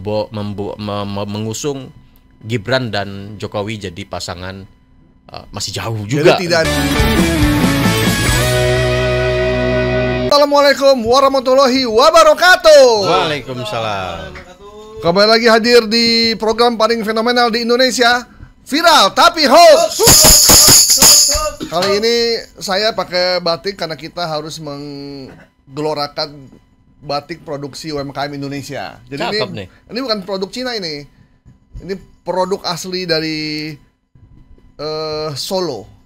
mengusung Gibran dan Jokowi jadi pasangan masih jauh juga. Jadi tidak. Assalamualaikum warahmatullahi wabarakatuh. Waalaikumsalam. Kembali lagi hadir di program paling fenomenal di Indonesia, Viral Tapi Hoax. Kali ini saya pakai batik karena kita harus menggelorakan batik produksi UMKM Indonesia. Jadi ini bukan produk Cina ini. Ini produk asli dari Solo.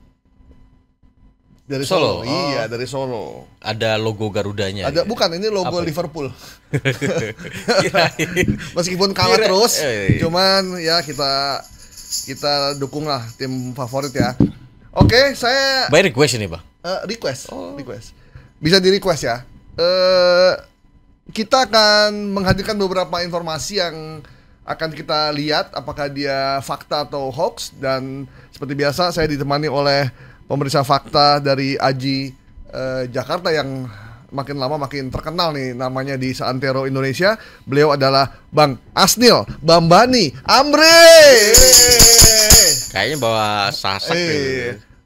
Dari Solo. Iya, dari Solo. Ada logo Garudanya. Ada, ya? Bukan, ini logo apa? Liverpool. Meskipun kalah terus, cuman ya kita dukunglah tim favorit ya. Oke, saya by request ini, Bang. Request. Bisa di request ya. Kita akan menghadirkan beberapa informasi yang akan kita lihat apakah dia fakta atau hoax, dan seperti biasa saya ditemani oleh pemeriksa fakta dari AJI Jakarta yang makin lama makin terkenal nih namanya di seantero Indonesia. Beliau adalah Bang Asnil Bambani Amri. Kayaknya bawa sasak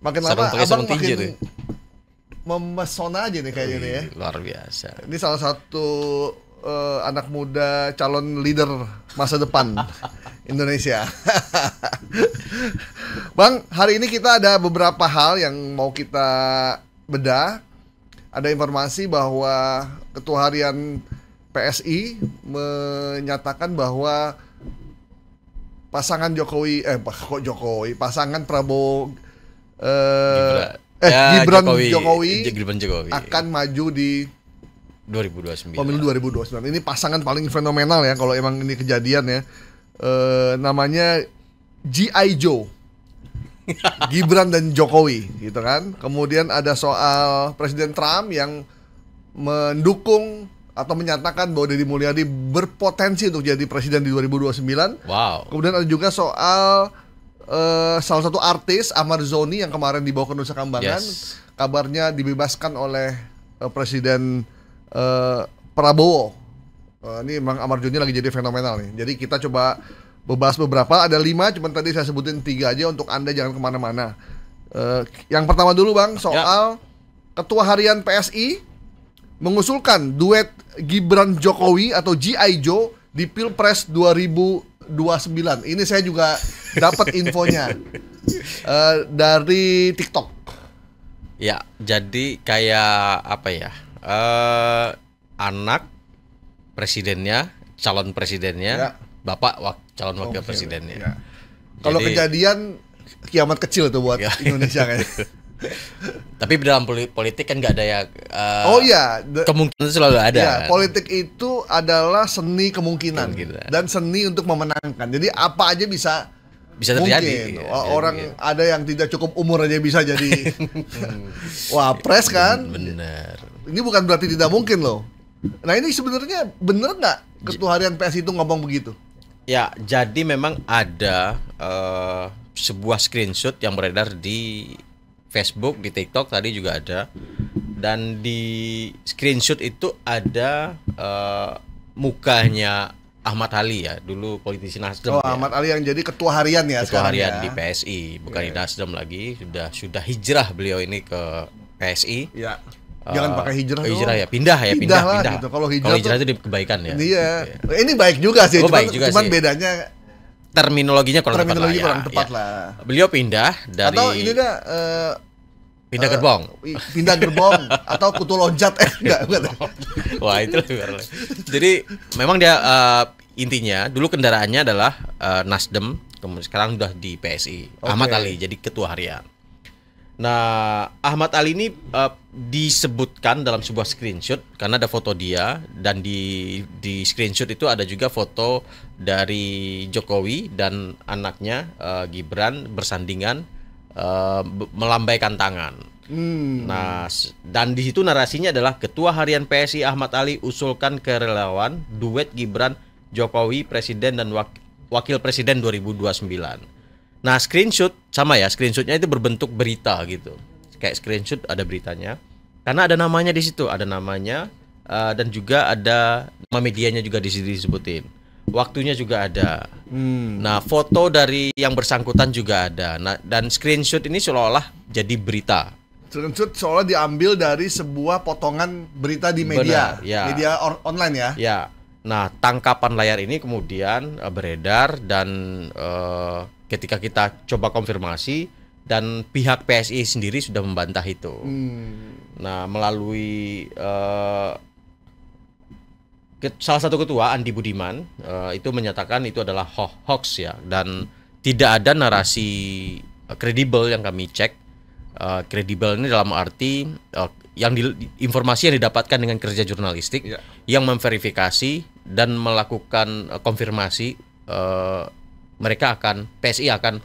makin lama abang makin memesona aja nih kayaknya nih ya. Luar biasa. Ini salah satu anak muda calon leader masa depan Indonesia. Bang, hari ini kita ada beberapa hal yang mau kita bedah. Ada informasi bahwa Ketua Harian PSI menyatakan bahwa pasangan pasangan Prabowo Gibran Jokowi akan maju di 2029. Pemilu 2029. Ini pasangan paling fenomenal ya kalau emang ini kejadian ya. Namanya G.I. Joe. Gibran dan Jokowi gitu kan. Kemudian ada soal Presiden Trump yang mendukung atau menyatakan bahwa Deddy Mulyadi berpotensi untuk jadi presiden di 2029. Wow. Kemudian ada juga soal salah satu artis Ahmad Zoni yang kemarin dibawa ke Nusa Kambangan. Kabarnya dibebaskan oleh Presiden Prabowo. Ini Bang Ahmad Zoni lagi jadi fenomenal nih. Jadi kita coba membahas beberapa, ada 5, cuman tadi saya sebutin 3 aja untuk Anda jangan kemana-mana. Yang pertama dulu Bang, soal Ketua Harian PSI mengusulkan duet Gibran Jokowi atau G.I. Joe di Pilpres 2029. Ini saya juga dapat infonya dari TikTok. Ya, jadi kayak apa ya? Anak presidennya, calon presidennya, bapak calon wakil presidennya. Ya. Kalau kejadian kiamat kecil tuh buat Indonesia kayaknya. Tapi dalam politik kan nggak ada ya. Kemungkinan selalu ada. Ya, politik itu adalah seni kemungkinan dan seni untuk memenangkan. Jadi apa aja bisa terjadi. Orang ada yang tidak cukup umur aja bisa jadi wapres kan. Bener. Ini bukan berarti tidak mungkin loh. Nah ini sebenarnya bener nggak Ketua Harian PSI itu ngomong begitu? Ya, jadi memang ada sebuah screenshot yang beredar di Facebook, di TikTok tadi juga ada. Dan di screenshot itu ada mukanya Ahmad Ali ya, dulu politisi Nasdem. Ahmad Ali yang jadi ketua harian ya. Ketua harian di PSI, bukan di Nasdem lagi. Sudah hijrah beliau ini ke PSI. Ya. Jangan pakai hijrah ya, pindah. Gitu. Kalau hijrah itu kebaikan ya. Iya. Ini baik juga sih, cuman bedanya terminologinya kurang tepat lah. Beliau pindah dari atau ini pindah gerbong. Pindah gerbong atau kutu loncat enggak. Wah, itu lebih. Jadi memang dia intinya dulu kendaraannya adalah Nasdem, kemudian sekarang udah di PSI. Ahmad Ali jadi ketua harian. Nah, Ahmad Ali ini disebutkan dalam sebuah screenshot karena ada foto dia, dan di screenshot itu ada juga foto dari Jokowi dan anaknya Gibran bersandingan melambaikan tangan. Nah, dan di situ narasinya adalah Ketua Harian PSI Ahmad Ali usulkan ke relawan duet Gibran Jokowi presiden dan wakil presiden 2029. Nah, screenshot sama ya, screenshotnya itu berbentuk berita gitu. Kayak screenshot ada beritanya. Karena ada namanya di situ, ada namanya dan juga ada nama medianya juga di situ disebutin. waktunya juga ada. Nah, foto dari yang bersangkutan juga ada. Nah, dan screenshot ini seolah-olah jadi berita. Screenshot seolah diambil dari sebuah potongan berita di media, Benar, ya. media online ya. Ya. Nah, tangkapan layar ini kemudian beredar dan ketika kita coba konfirmasi dan pihak PSI sendiri sudah membantah itu. Nah, melalui salah satu ketua Andi Budiman itu menyatakan itu adalah hoax ya, dan tidak ada narasi kredibel yang kami cek. Kredibel ini dalam arti informasi yang didapatkan dengan kerja jurnalistik yang memverifikasi dan melakukan konfirmasi, PSI akan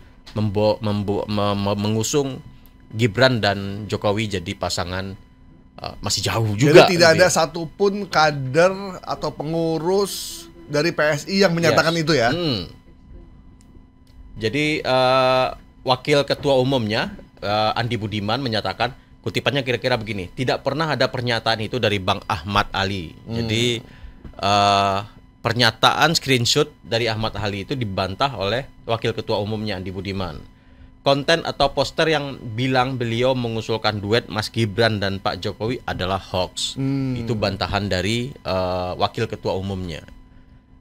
mengusung Gibran dan Jokowi jadi pasangan. Masih jauh juga. Jadi tidak ada satupun kader atau pengurus dari PSI yang menyatakan itu ya. Jadi wakil ketua umumnya Andi Budiman menyatakan, kutipannya kira-kira begini, tidak pernah ada pernyataan itu dari Bang Ahmad Ali. Jadi pernyataan screenshot dari Ahmad Ali itu dibantah oleh wakil ketua umumnya Andi Budiman. Konten atau poster yang bilang beliau mengusulkan duet Mas Gibran dan Pak Jokowi adalah hoax. Itu bantahan dari wakil ketua umumnya.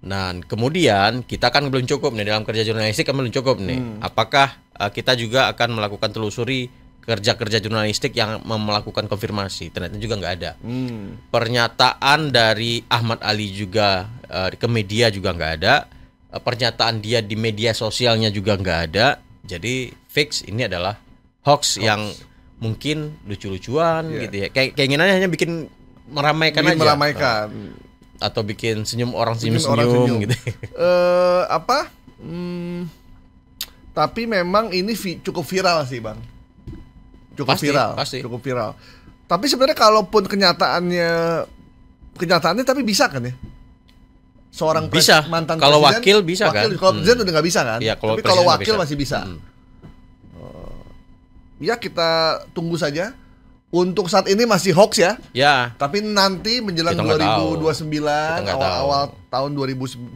Nah, kemudian kita kan belum cukup nih dalam kerja jurnalistik, kan belum cukup nih. Apakah kita juga akan melakukan telusuri kerja-kerja jurnalistik yang melakukan konfirmasi? Ternyata juga nggak ada. Pernyataan dari Ahmad Ali juga ke media juga nggak ada. Pernyataan dia di media sosialnya juga nggak ada. Jadi fix ini adalah hoax yang mungkin lucu-lucuan gitu ya. Keinginannya hanya bikin meramaikan aja. Meramaikan. Atau bikin senyum orang senyum gitu. Tapi memang ini cukup viral sih, Bang. Pasti. Cukup viral. Tapi sebenarnya kalaupun kenyataannya tapi bisa kan ya? Seorang bisa. Mantan kalau presiden, wakil bisa kan? Kalau presiden udah nggak bisa kan? Ya, tapi kalau wakil masih bisa. Ya kita tunggu saja. Untuk saat ini masih hoax ya. Ya. Tapi nanti menjelang 2029, awal tahun 2029,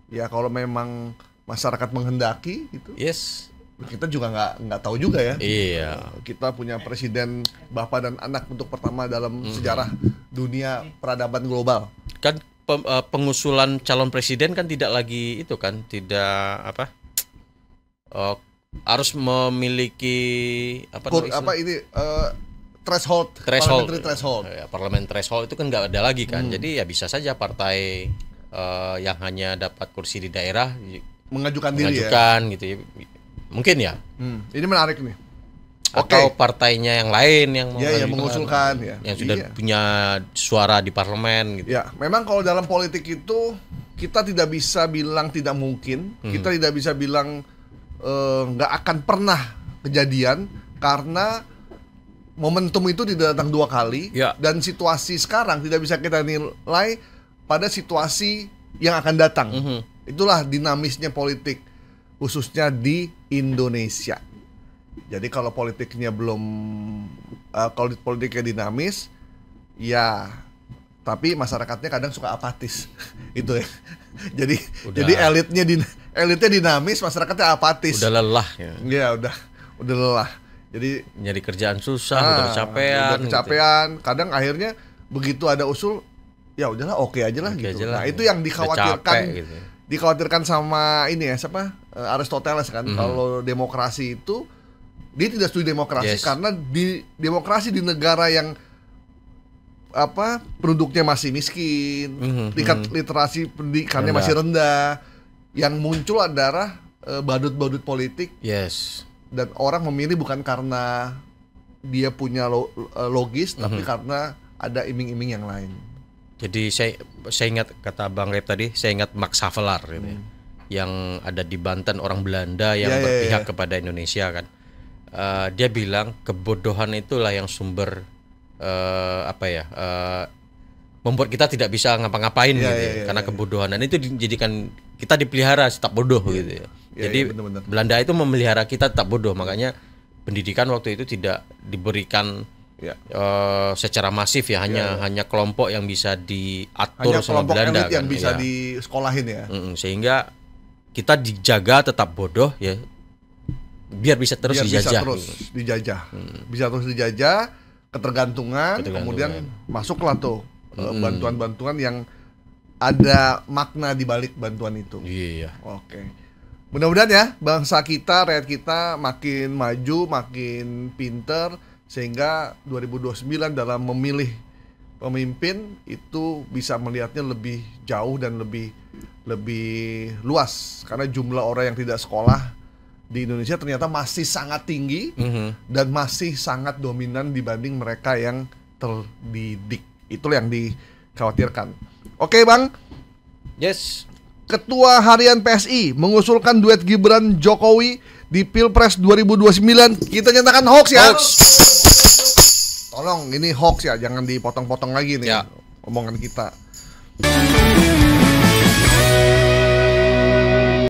ya kalau memang masyarakat menghendaki gitu. Yes. Kita juga nggak tahu juga ya. Iya. Kita punya presiden bapak dan anak untuk pertama dalam sejarah dunia peradaban global. Kan pengusulan calon presiden kan tidak lagi itu kan, tidak harus memiliki threshold. Parliamentary threshold itu kan nggak ada lagi kan. Jadi ya bisa saja partai yang hanya dapat kursi di daerah mengajukan diri gitu ya. Mungkin ya. Ini menarik nih. Atau partainya yang lain yang mengusulkan yang sudah punya suara di parlemen gitu. Ya, memang kalau dalam politik itu kita tidak bisa bilang tidak mungkin, kita tidak bisa bilang nggak akan pernah kejadian karena momentum itu tidak datang dua kali dan situasi sekarang tidak bisa kita nilai pada situasi yang akan datang. Itulah dinamisnya politik khususnya di Indonesia. Jadi kalau politiknya kalau politiknya dinamis, ya tapi masyarakatnya kadang suka apatis, itu ya. Jadi elitnya dinamis, masyarakatnya apatis. Udah lelah ya. Iya, udah lelah. Jadi nyari kerjaan susah, udah kecapean. Gitu. Kadang akhirnya begitu ada usul, ya udahlah oke aja lah gitu. Nah, itu yang dikhawatirkan. Gitu. Dikhawatirkan sama ini ya, siapa? Aristoteles kan. Kalau demokrasi itu dia tidak setuju demokrasi karena di demokrasi di negara yang penduduknya masih miskin, tingkat literasi pendidikannya masih rendah, yang muncul adalah badut-badut politik. Dan orang memilih bukan karena dia punya logis, tapi karena ada iming-iming yang lain. Jadi saya ingat kata Bang Rep tadi, saya ingat Max Havelaar gitu ya, yang ada di Banten, orang Belanda yang berpihak kepada Indonesia kan. Dia bilang kebodohan itulah yang sumber membuat kita tidak bisa ngapa-ngapain karena kebodohan, dan itu dijadikan kita dipelihara tetap bodoh gitu ya. Jadi bener. Belanda itu memelihara kita tetap bodoh, makanya pendidikan waktu itu tidak diberikan Ya. Secara masif ya, hanya kelompok yang bisa diatur Hanya sama kelompok Belanda elit yang kan, bisa ya. disekolahin ya. Sehingga kita dijaga tetap bodoh ya, biar bisa terus Biar dijajah. bisa terus dijajah. Bisa terus dijajah, ketergantungan. Kemudian masuklah tuh bantuan-bantuan yang ada makna di balik bantuan itu. Iya. Oke. Mudah-mudahan ya bangsa kita, rakyat kita makin maju, makin pinter, sehingga 2029 dalam memilih pemimpin itu bisa melihatnya lebih jauh dan lebih luas. Karena jumlah orang yang tidak sekolah di Indonesia ternyata masih sangat tinggi dan masih sangat dominan dibanding mereka yang terdidik. Itulah yang dikhawatirkan. Oke Bang. Yes. Ketua Harian PSI mengusulkan duet Gibran Jokowi di Pilpres 2029. Kita nyatakan hoax ya. Hoax. Tolong ini hoax ya, jangan dipotong-potong lagi nih Ya. omongan kita.